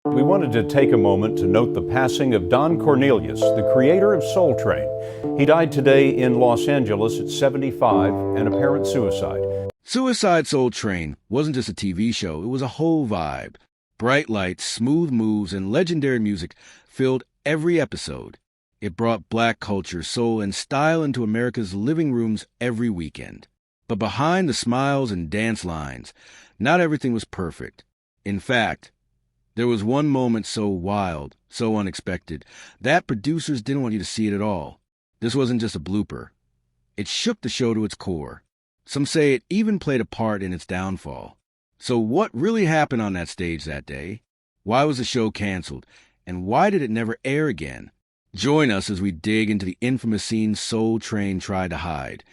We wanted to take a moment to note the passing of Don Cornelius, the creator of Soul Train. He died today in Los Angeles at 75, an apparent suicide. Suicide Soul Train wasn't just a TV show, it was a whole vibe. Bright lights, smooth moves, and legendary music filled every episode. It brought black culture, soul, and style into America's living rooms every weekend. But behind the smiles and dance lines, not everything was perfect. In fact, there was one moment so wild, so unexpected, that producers didn't want you to see it at all. This wasn't just a blooper. It shook the show to its core. Some say it even played a part in its downfall. So what really happened on that stage that day? Why was the show canceled? And why did it never air again? Join us as we dig into the infamous scene Soul Train tried to hide,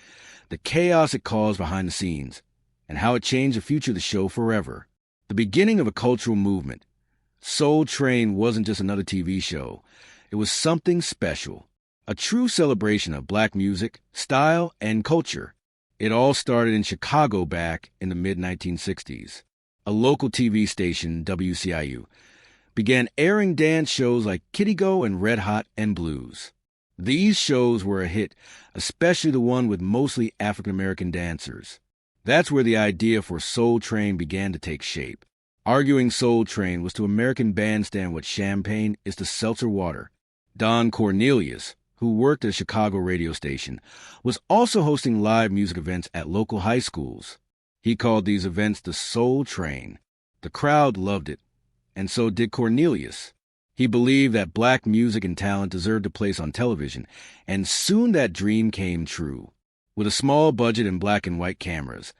the chaos it caused behind the scenes, and how it changed the future of the show forever. The beginning of a cultural movement. Soul Train wasn't just another TV show. It was something special, a true celebration of black music, style, and culture. It all started in Chicago back in the mid-1960s. A local TV station, WCIU, began airing dance shows like Kitty Go and Red Hot and Blues. These shows were a hit, especially the one with mostly African-American dancers. That's where the idea for Soul Train began to take shape. Arguing Soul Train was to American bandstand what champagne is to seltzer water. Don Cornelius, who worked at a Chicago radio station, was also hosting live music events at local high schools. He called these events the Soul Train. The crowd loved it, and so did Cornelius. He believed that black music and talent deserved a place on television, and soon that dream came true. With a small budget and black and white cameras,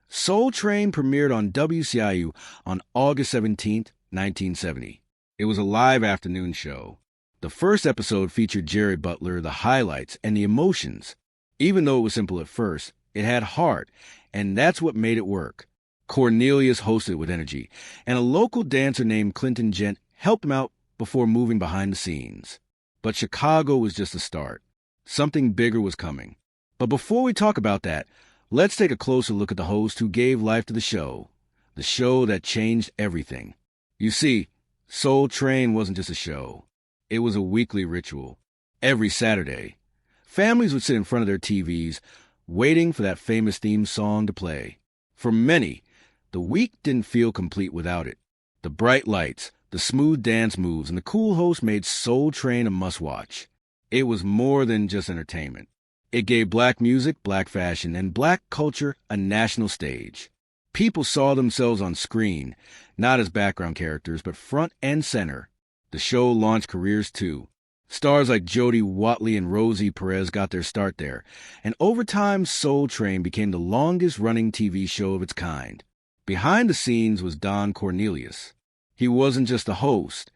Soul Train premiered on WCIU on August 17, 1970. It was a live afternoon show. The first episode featured Jerry Butler, the highlights, and the emotions. Even though it was simple at first, it had heart, and that's what made it work. Cornelius hosted with energy, and a local dancer named Clinton Gent helped him out before moving behind the scenes. But Chicago was just the start. Something bigger was coming. But before we talk about that, let's take a closer look at the host who gave life to the show that changed everything. You see, Soul Train wasn't just a show. It was a weekly ritual. Every Saturday, families would sit in front of their TVs, waiting for that famous theme song to play. For many, the week didn't feel complete without it. The bright lights, the smooth dance moves, and the cool host made Soul Train a must-watch. It was more than just entertainment. It gave black music, black fashion, and black culture a national stage. People saw themselves on screen, not as background characters, but front and center. The show launched careers too. Stars like Jody Watley and Rosie Perez got their start there, and over time Soul Train became the longest-running TV show of its kind. Behind the scenes was Don Cornelius. He wasn't just the host.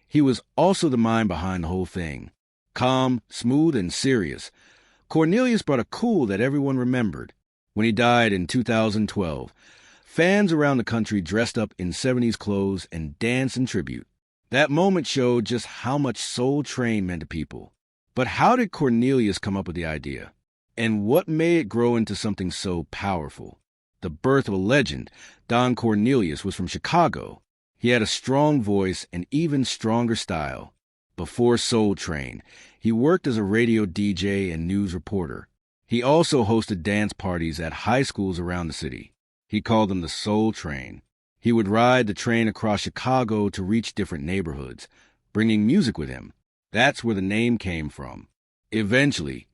He was also the mind behind the whole thing. Calm, smooth, and serious, Cornelius brought a cool that everyone remembered. When he died in 2012, fans around the country dressed up in 70s clothes and danced in tribute. That moment showed just how much Soul Train meant to people. But how did Cornelius come up with the idea? And what made it grow into something so powerful? The birth of a legend, Don Cornelius was from Chicago. He had a strong voice and even stronger style. Before Soul Train, he worked as a radio DJ and news reporter. He also hosted dance parties at high schools around the city. He called them the Soul Train. He would ride the train across Chicago to reach different neighborhoods, bringing music with him. That's where the name came from. Eventually,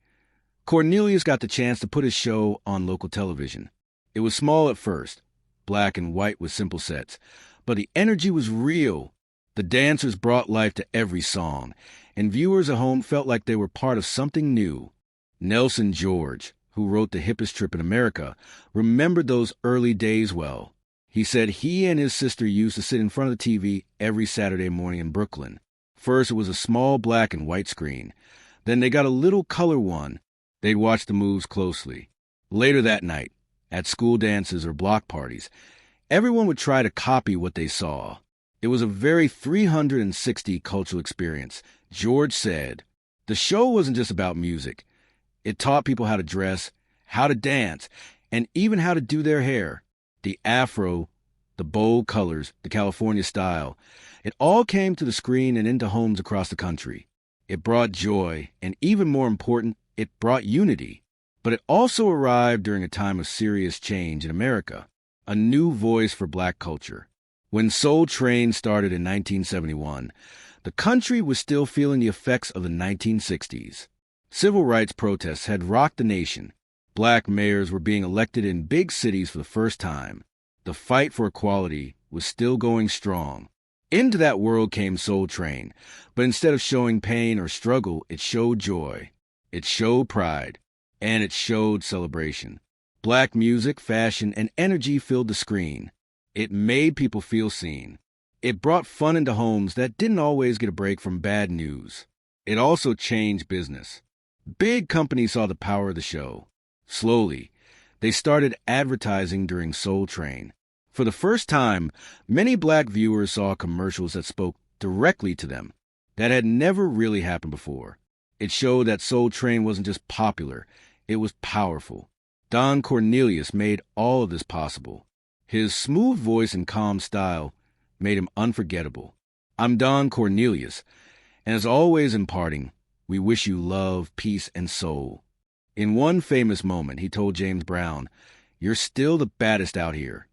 Cornelius got the chance to put his show on local television. It was small at first, black and white with simple sets, but the energy was real. The dancers brought life to every song, and viewers at home felt like they were part of something new. Nelson George, who wrote The Hippest Trip in America, remembered those early days well. He said he and his sister used to sit in front of the TV every Saturday morning in Brooklyn. First, it was a small black and white screen. Then they got a little color one. They'd watch the moves closely. Later that night, at school dances or block parties, everyone would try to copy what they saw. It was a very 360 cultural experience. George said, the show wasn't just about music. It taught people how to dress, how to dance, and even how to do their hair. The afro The bold colors, the California style, it all came to the screen and into homes across the country. It brought joy, and even more important, it brought unity. But it also arrived during a time of serious change in America, a new voice for black culture. When Soul Train started in 1971, the country was still feeling the effects of the 1960s. Civil rights protests had rocked the nation. Black mayors were being elected in big cities for the first time. The fight for equality was still going strong. Into that world came Soul Train, but instead of showing pain or struggle, it showed joy. It showed pride. And it showed celebration. Black music, fashion, and energy filled the screen. It made people feel seen. It brought fun into homes that didn't always get a break from bad news. It also changed business. Big companies saw the power of the show. Slowly, they started advertising during Soul Train. For the first time, many black viewers saw commercials that spoke directly to them. That had never really happened before. It showed that Soul Train wasn't just popular, it was powerful. Don Cornelius made all of this possible. His smooth voice and calm style made him unforgettable. I'm Don Cornelius, and as always imparting, we wish you love, peace, and soul. In one famous moment, he told James Brown, "You're still the baddest out here."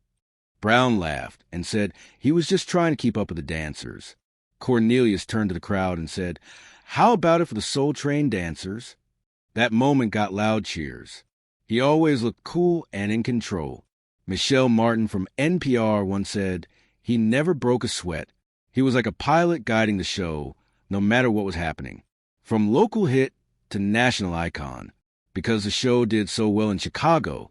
Brown laughed and said he was just trying to keep up with the dancers. Cornelius turned to the crowd and said, "How about it for the Soul Train dancers?" That moment got loud cheers. He always looked cool and in control. Michelle Martin from NPR once said, "He never broke a sweat. He was like a pilot guiding the show, no matter what was happening." From local hit to national icon. Because the show did so well in Chicago,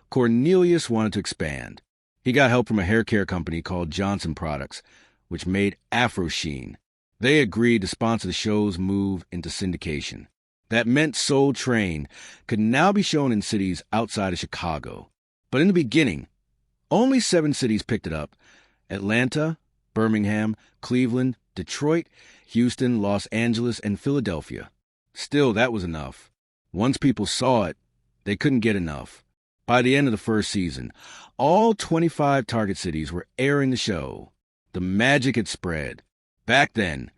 Cornelius wanted to expand. He got help from a hair care company called Johnson Products, which made Afro Sheen. They agreed to sponsor the show's move into syndication. That meant Soul Train could now be shown in cities outside of Chicago. But in the beginning, only 7 cities picked it up: Atlanta, Birmingham, Cleveland, Detroit, Houston, Los Angeles, and Philadelphia. Still, that was enough. Once people saw it, they couldn't get enough. By the end of the first season, all 25 target cities were airing the show. The magic had spread. Back then,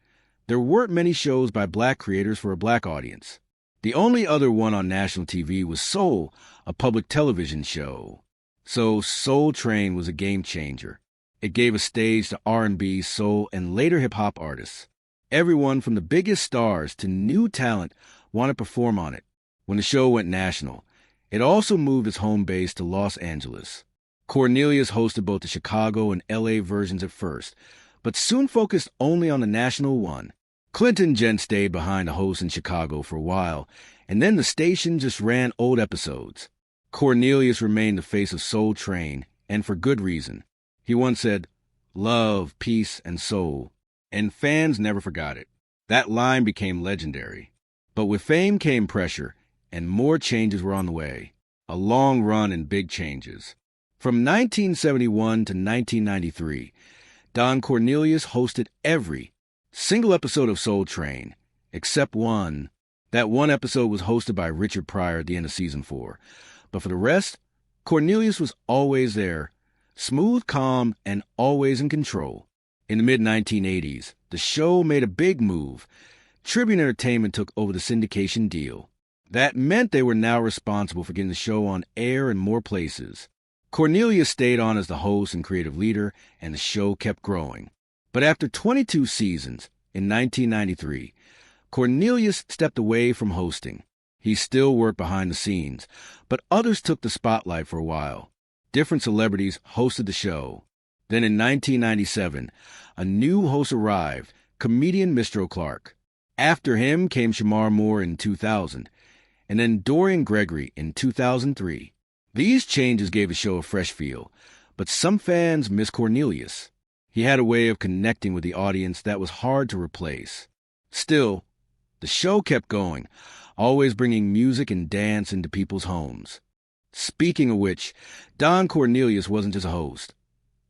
there weren't many shows by black creators for a black audience. The only other one on national TV was Soul, a public television show. So Soul Train was a game changer. It gave a stage to R&B, soul, and later hip-hop artists. Everyone from the biggest stars to new talent wanted to perform on it. When the show went national, it also moved its home base to Los Angeles. Cornelius hosted both the Chicago and LA versions at first, but soon focused only on the national one. Clinton Gent stayed behind the host in Chicago for a while, and then the station just ran old episodes. Cornelius remained the face of Soul Train, and for good reason. He once said, "Love, peace, and soul," and fans never forgot it. That line became legendary. But with fame came pressure, and more changes were on the way. A long run and big changes. From 1971 to 1993, Don Cornelius hosted every single episode of Soul Train, except one. That one episode was hosted by Richard Pryor at the end of season 4. But for the rest, Cornelius was always there, smooth, calm, and always in control. In the mid-1980s, the show made a big move. Tribune Entertainment took over the syndication deal. That meant they were now responsible for getting the show on air in more places. Cornelius stayed on as the host and creative leader, and the show kept growing. But after 22 seasons, in 1993, Cornelius stepped away from hosting. He still worked behind the scenes, but others took the spotlight for a while. Different celebrities hosted the show. Then in 1997, a new host arrived, comedian Mr. Clark. After him came Shamar Moore in 2000, and then Dorian Gregory in 2003. These changes gave the show a fresh feel, but some fans miss Cornelius. He had a way of connecting with the audience that was hard to replace. Still, the show kept going, always bringing music and dance into people's homes. Speaking of which, Don Cornelius wasn't just a host.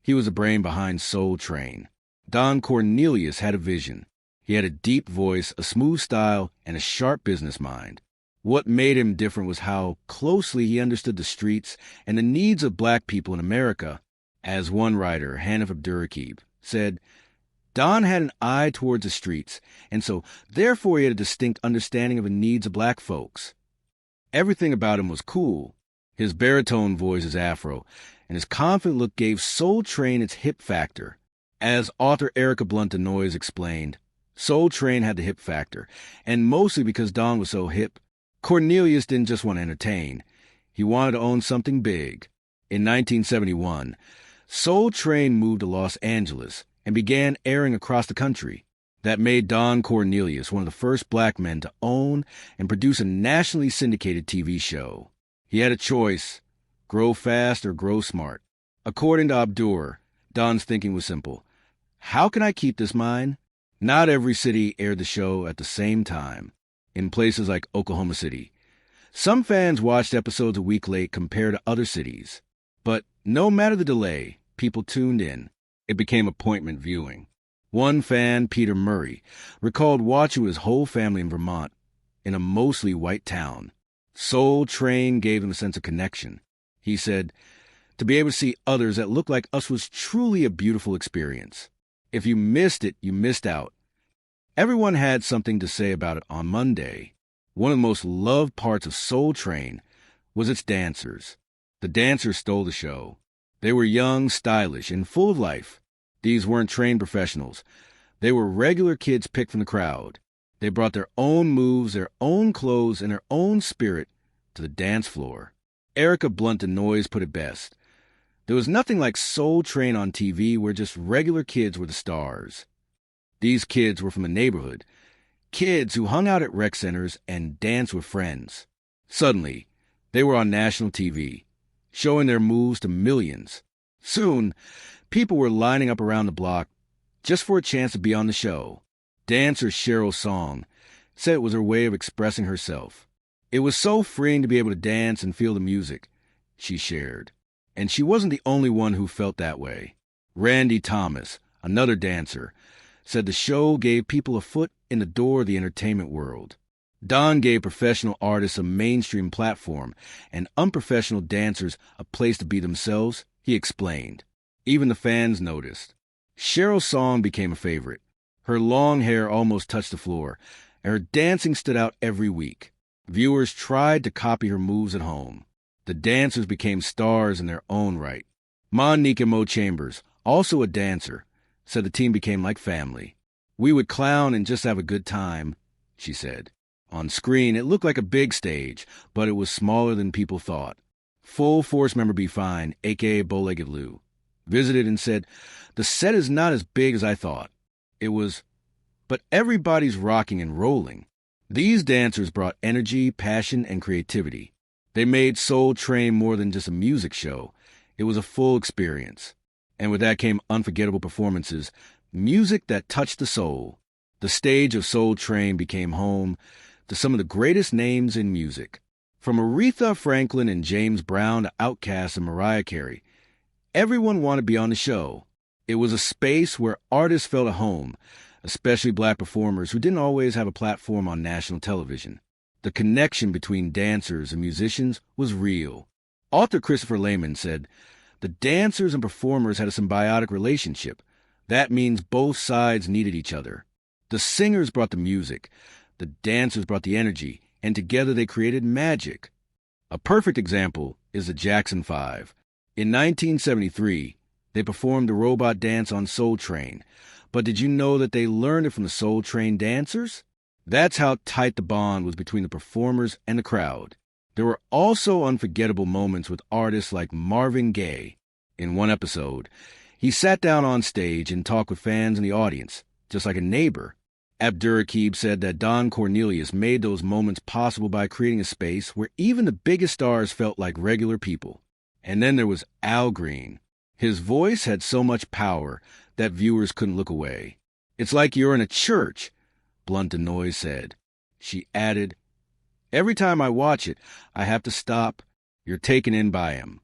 He was the brain behind Soul Train. Don Cornelius had a vision. He had a deep voice, a smooth style, and a sharp business mind. What made him different was how closely he understood the streets and the needs of black people in America. As one writer, Hanif Abdurraqib, said, Don had an eye towards the streets, and so therefore he had a distinct understanding of the needs of black folks. Everything about him was cool. His baritone voice is afro, and his confident look gave Soul Train its hip factor. As author Erica Blunt DeNoise explained, Soul Train had the hip factor, and mostly because Don was so hip, Cornelius didn't just want to entertain. He wanted to own something big. In 1971, Soul Train moved to Los Angeles and began airing across the country. That made Don Cornelius one of the first black men to own and produce a nationally syndicated TV show. He had a choice, grow fast or grow smart. According to Abdur, Don's thinking was simple. How can I keep this mine? Not every city aired the show at the same time. In places like Oklahoma City, some fans watched episodes a week late compared to other cities. But no matter the delay, people tuned in. It became appointment viewing. One fan, Peter Murray, recalled watching with his whole family in Vermont, in a mostly white town. Soul Train gave him a sense of connection. He said, to be able to see others that looked like us was truly a beautiful experience. If you missed it, you missed out. Everyone had something to say about it on Monday. One of the most loved parts of Soul Train was its dancers. The dancers stole the show. They were young, stylish, and full of life. These weren't trained professionals. They were regular kids picked from the crowd. They brought their own moves, their own clothes, and their own spirit to the dance floor. Erica Blunt DeNoise put it best. There was nothing like Soul Train on TV where just regular kids were the stars. These kids were from the neighborhood, kids who hung out at rec centers and danced with friends. Suddenly, they were on national TV, showing their moves to millions. Soon, people were lining up around the block just for a chance to be on the show. Dancer Cheryl Song said it was her way of expressing herself. It was so freeing to be able to dance and feel the music, she shared. And she wasn't the only one who felt that way. Randy Thomas, another dancer, said the show gave people a foot in the door of the entertainment world. Don gave professional artists a mainstream platform and unprofessional dancers a place to be themselves, he explained. Even the fans noticed. Cheryl's song became a favorite. Her long hair almost touched the floor, and her dancing stood out every week. Viewers tried to copy her moves at home. The dancers became stars in their own right. Monique Mo Chambers, also a dancer, said the team became like family. We would clown and just have a good time, she said. On screen, it looked like a big stage, but it was smaller than people thought. Full Force member Be Fine, a.k.a. Bow-Legged Lou, visited and said, the set is not as big as I thought. It was, but everybody's rocking and rolling. These dancers brought energy, passion, and creativity. They made Soul Train more than just a music show. It was a full experience. And with that came unforgettable performances, music that touched the soul. The stage of Soul Train became home to some of the greatest names in music. From Aretha Franklin and James Brown to Outkast and Mariah Carey, everyone wanted to be on the show. It was a space where artists felt at home, especially black performers who didn't always have a platform on national television. The connection between dancers and musicians was real. Author Christopher Lehman said, the dancers and performers had a symbiotic relationship. That means both sides needed each other. The singers brought the music, the dancers brought the energy, and together they created magic. A perfect example is the Jackson 5. In 1973, they performed the robot dance on Soul Train. But did you know that they learned it from the Soul Train dancers? That's how tight the bond was between the performers and the crowd. There were also unforgettable moments with artists like Marvin Gaye. In one episode, he sat down on stage and talked with fans in the audience, just like a neighbor. Abdur-Raqib said that Don Cornelius made those moments possible by creating a space where even the biggest stars felt like regular people. And then there was Al Green. His voice had so much power that viewers couldn't look away. It's like you're in a church, Blunt DeNoise said. She added, every time I watch it, I have to stop. You're taken in by him.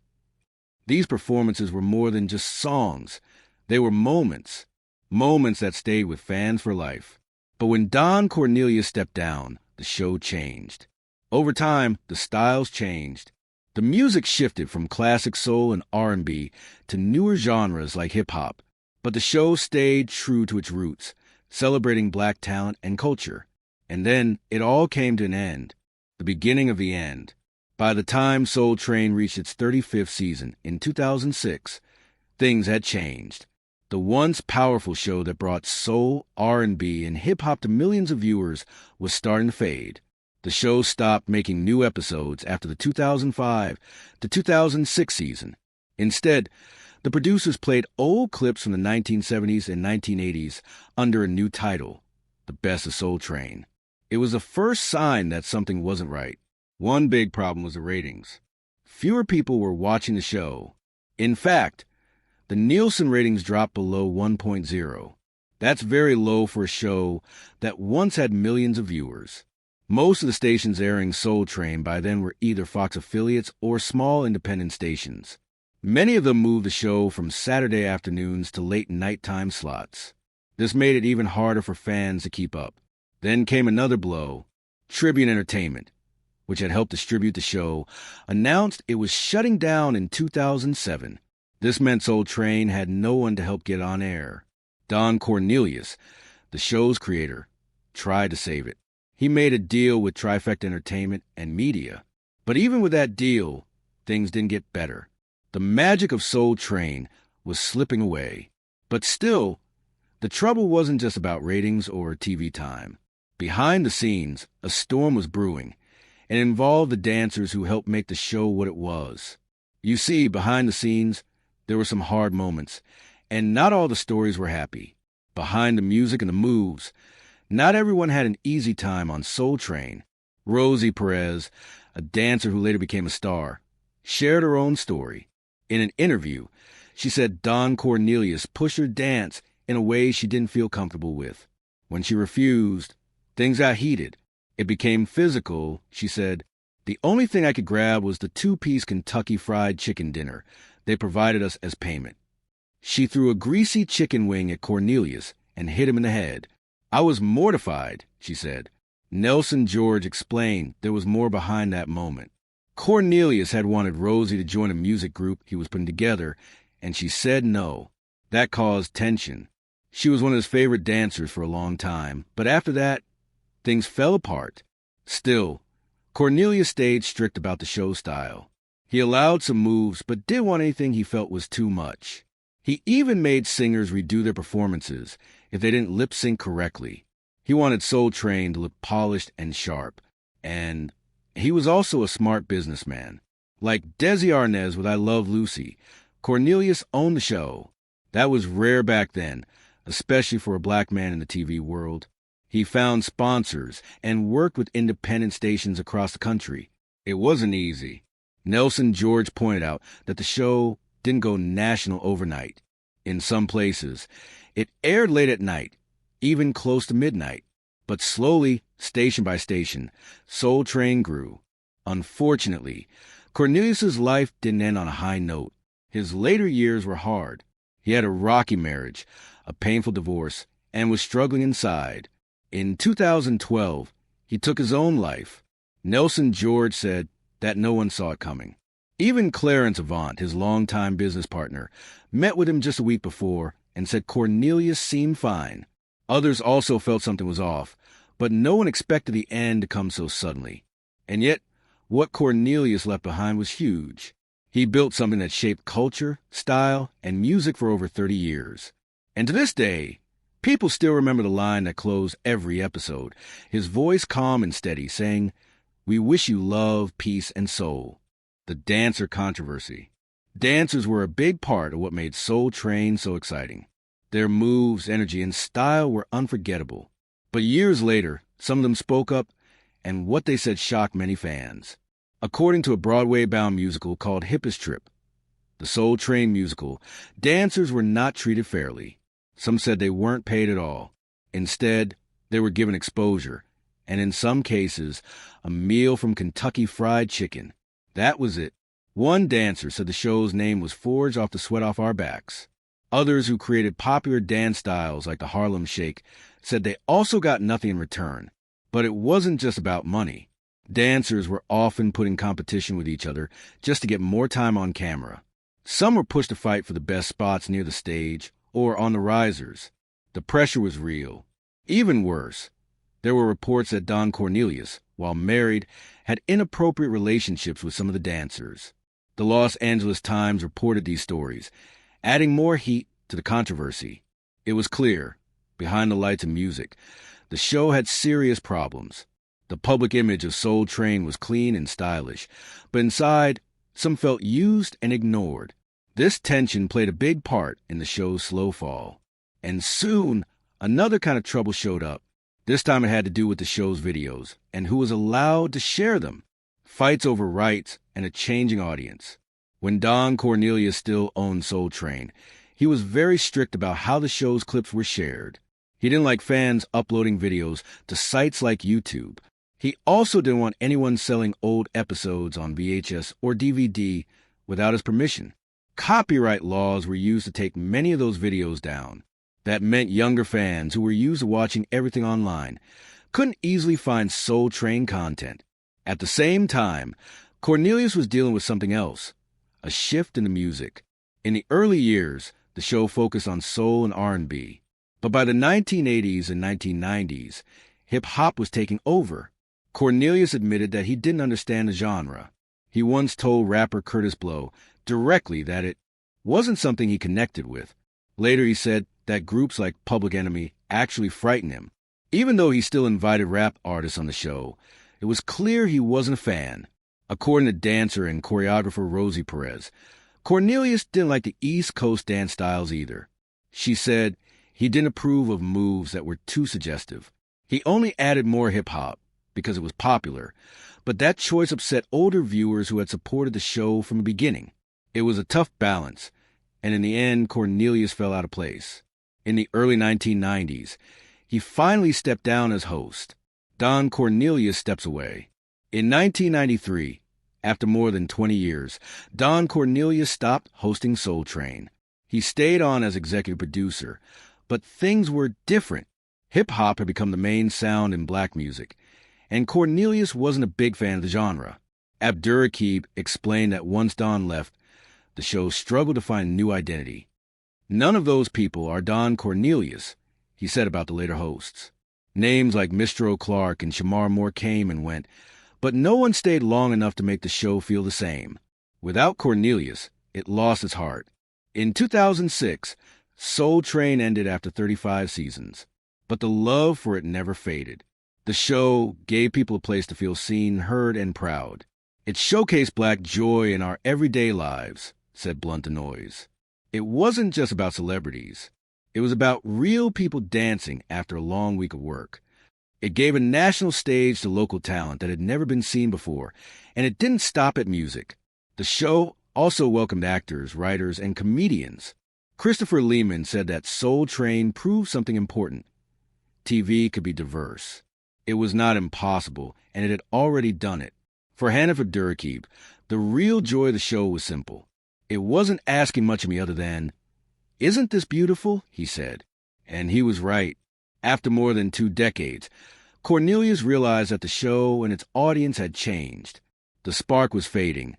These performances were more than just songs. They were moments that stayed with fans for life. But when Don Cornelius stepped down, the show changed. Over time, the styles changed. The music shifted from classic soul and R&B to newer genres like hip-hop, but the show stayed true to its roots, celebrating black talent and culture. And then it all came to an end, the beginning of the end. By the time Soul Train reached its 35th season in 2006, things had changed. The once powerful show that brought soul, R&B, and hip-hop to millions of viewers was starting to fade. The show stopped making new episodes after the 2005 to 2006 season. Instead, the producers played old clips from the 1970s and 1980s under a new title, The Best of Soul Train. It was the first sign that something wasn't right. One big problem was the ratings. Fewer people were watching the show. In fact, the Nielsen ratings dropped below 1.0. That's very low for a show that once had millions of viewers. Most of the stations airing Soul Train by then were either Fox affiliates or small independent stations. Many of them moved the show from Saturday afternoons to late nighttime slots. This made it even harder for fans to keep up. Then came another blow. Tribune Entertainment, which had helped distribute the show, announced it was shutting down in 2007. This meant Soul Train had no one to help get on air. Don Cornelius, the show's creator, tried to save it. He made a deal with Trifecta Entertainment and Media. But even with that deal, things didn't get better. The magic of Soul Train was slipping away. But still, the trouble wasn't just about ratings or TV time. Behind the scenes, a storm was brewing, and it involved the dancers who helped make the show what it was. You see, behind the scenes, there were some hard moments, and not all the stories were happy. Behind the music and the moves, not everyone had an easy time on Soul Train. Rosie Perez, a dancer who later became a star, shared her own story. In an interview, she said Don Cornelius pushed her dance in a way she didn't feel comfortable with. When she refused, things got heated. It became physical, she said. The only thing I could grab was the 2-piece Kentucky Fried Chicken dinner they provided us as payment. She threw a greasy chicken wing at Cornelius and hit him in the head. I was mortified, she said. Nelson George explained there was more behind that moment. Cornelius had wanted Rosie to join a music group he was putting together, and she said no. That caused tension. She was one of his favorite dancers for a long time, but after that, things fell apart. Still, Cornelius stayed strict about the show style. He allowed some moves, but didn't want anything he felt was too much. He even made singers redo their performances if they didn't lip-sync correctly. He wanted Soul Train to look polished and sharp. And he was also a smart businessman. Like Desi Arnaz with I Love Lucy, Cornelius owned the show. That was rare back then, especially for a black man in the TV world. He found sponsors and worked with independent stations across the country. It wasn't easy. Nelson George pointed out that the show didn't go national overnight. In some places, it aired late at night, even close to midnight. But slowly, station by station, Soul Train grew. Unfortunately, Cornelius's life didn't end on a high note. His later years were hard. He had a rocky marriage, a painful divorce, and was struggling inside. In 2012, he took his own life. Nelson George said that no one saw it coming. Even Clarence Avant, his longtime business partner, met with him just a week before and said Cornelius seemed fine. Others also felt something was off, but no one expected the end to come so suddenly. And yet, what Cornelius left behind was huge. He built something that shaped culture, style, and music for over 30 years. And to this day, people still remember the line that closed every episode, his voice calm and steady, saying, "We wish you love, peace, and soul." The dancer controversy. Dancers were a big part of what made Soul Train so exciting. Their moves, energy, and style were unforgettable. But years later, some of them spoke up, and what they said shocked many fans. According to a Broadway-bound musical called Hippest Trip, the Soul Train musical, dancers were not treated fairly. Some said they weren't paid at all. Instead, they were given exposure, and in some cases, a meal from Kentucky Fried Chicken. That was it. One dancer said the show's name was forged off the sweat off our backs. Others who created popular dance styles like the Harlem Shake said they also got nothing in return. But it wasn't just about money. Dancers were often put in competition with each other just to get more time on camera. Some were pushed to fight for the best spots near the stage or on the risers. The pressure was real. Even worse, there were reports that Don Cornelius, while married, had inappropriate relationships with some of the dancers. The Los Angeles Times reported these stories, adding more heat to the controversy. It was clear, behind the lights and music, the show had serious problems. The public image of Soul Train was clean and stylish, but inside, some felt used and ignored. This tension played a big part in the show's slow fall. And soon, another kind of trouble showed up. This time it had to do with the show's videos and who was allowed to share them. Fights over rights and a changing audience. When Don Cornelius still owned Soul Train, he was very strict about how the show's clips were shared. He didn't like fans uploading videos to sites like YouTube. He also didn't want anyone selling old episodes on VHS or DVD without his permission. Copyright laws were used to take many of those videos down. That meant younger fans who were used to watching everything online couldn't easily find Soul Train content. At the same time, Cornelius was dealing with something else, a shift in the music. In the early years, the show focused on soul and R&B. But by the 1980s and 1990s, hip-hop was taking over. Cornelius admitted that he didn't understand the genre. He once told rapper Kurtis Blow directly that it wasn't something he connected with. Later he said that groups like Public Enemy actually frightened him. Even though he still invited rap artists on the show, it was clear he wasn't a fan. According to dancer and choreographer Rosie Perez, Cornelius didn't like the East Coast dance styles either. She said he didn't approve of moves that were too suggestive. He only added more hip-hop because it was popular, but that choice upset older viewers who had supported the show from the beginning. It was a tough balance, and in the end, Cornelius fell out of place. In the early 1990s, he finally stepped down as host. Don Cornelius steps away. In 1993, after more than 20 years, Don Cornelius stopped hosting Soul Train. He stayed on as executive producer, but things were different. Hip-hop had become the main sound in black music, and Cornelius wasn't a big fan of the genre. Abdurraqib explained that once Don left, the show struggled to find a new identity. None of those people are Don Cornelius, he said about the later hosts. Names like Mistro Clark and Shamar Moore came and went, but no one stayed long enough to make the show feel the same. Without Cornelius, it lost its heart. In 2006, Soul Train ended after 35 seasons, but the love for it never faded. The show gave people a place to feel seen, heard, and proud. It showcased black joy in our everyday lives, said Blunt the Noise. It wasn't just about celebrities. It was about real people dancing after a long week of work. It gave a national stage to local talent that had never been seen before, and it didn't stop at music. The show also welcomed actors, writers, and comedians. Christopher Lehman said that Soul Train proved something important. TV could be diverse. It was not impossible, and it had already done it. For Hanif Abdurraqib, the real joy of the show was simple. It wasn't asking much of me other than, "Isn't this beautiful?" he said. And he was right. After more than 2 decades, Cornelius realized that the show and its audience had changed. The spark was fading,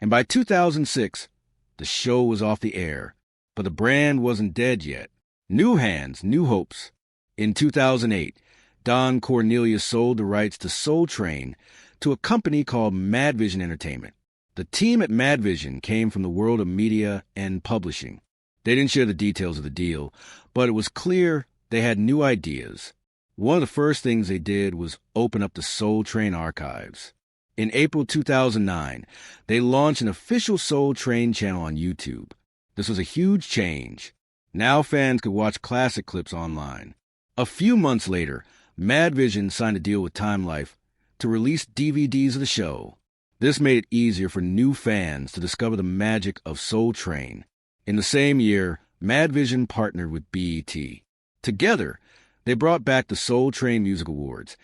and by 2006, the show was off the air. But the brand wasn't dead yet. New hands, new hopes. In 2008, Don Cornelius sold the rights to Soul Train to a company called Madvision Entertainment. The team at Madvision came from the world of media and publishing. They didn't share the details of the deal, but it was clear they had new ideas. One of the first things they did was open up the Soul Train archives. In April 2009, they launched an official Soul Train channel on YouTube. This was a huge change. Now fans could watch classic clips online. A few months later, Madvision signed a deal with Time Life to release DVDs of the show. This made it easier for new fans to discover the magic of Soul Train. In the same year, Madvision partnered with BET. Together, they brought back the Soul Train Music Awards,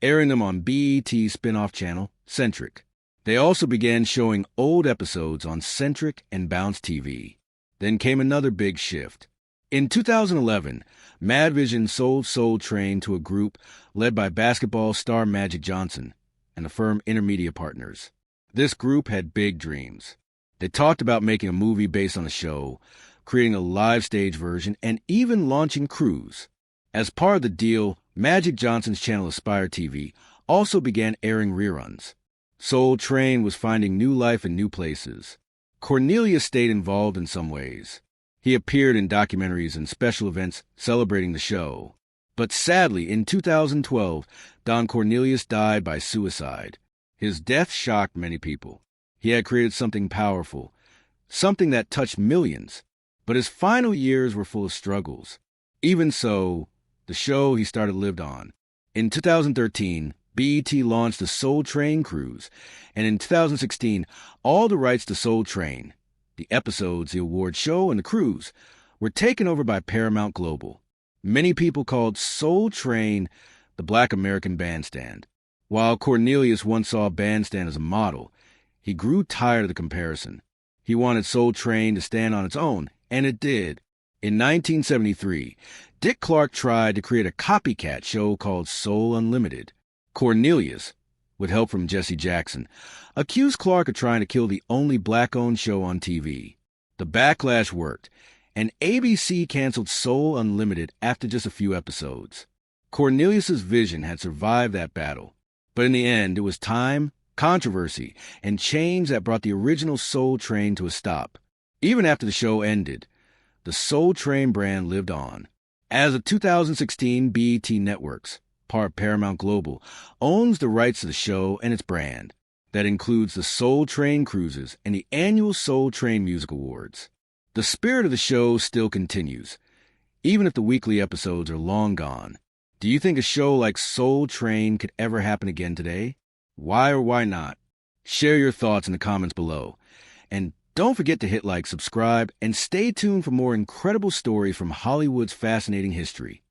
airing them on BET's spin-off channel, Centric. They also began showing old episodes on Centric and Bounce TV. Then came another big shift. In 2011, Madvision sold Soul Train to a group led by basketball star Magic Johnson. and the firm Intermedia Partners. This group had big dreams. They talked about making a movie based on the show, creating a live stage version, and even launching Cruise. As part of the deal, Magic Johnson's channel Aspire TV also began airing reruns. Soul Train was finding new life in new places. Cornelius stayed involved in some ways. He appeared in documentaries and special events celebrating the show. But sadly, in 2012, Don Cornelius died by suicide. His death shocked many people. He had created something powerful, something that touched millions. But his final years were full of struggles. Even so, the show he started lived on. In 2013, BET launched the Soul Train Cruise, and in 2016, all the rights to Soul Train, the episodes, the award show, and the cruise, were taken over by Paramount Global. Many people called Soul Train the Black American Bandstand. While Cornelius once saw Bandstand as a model, he grew tired of the comparison. He wanted Soul Train to stand on its own, and it did. In 1973, Dick Clark tried to create a copycat show called Soul Unlimited. Cornelius, with help from Jesse Jackson, accused Clark of trying to kill the only black-owned show on TV. The backlash worked, and ABC canceled Soul Unlimited after just a few episodes. Cornelius's vision had survived that battle, but in the end, it was time, controversy, and change that brought the original Soul Train to a stop. Even after the show ended, the Soul Train brand lived on. As of 2016, BET Networks, part Paramount Global, owns the rights to the show and its brand. That includes the Soul Train Cruises and the annual Soul Train Music Awards. The spirit of the show still continues, even if the weekly episodes are long gone. Do you think a show like Soul Train could ever happen again today? Why or why not? Share your thoughts in the comments below. And don't forget to hit like, subscribe, and stay tuned for more incredible stories from Hollywood's fascinating history.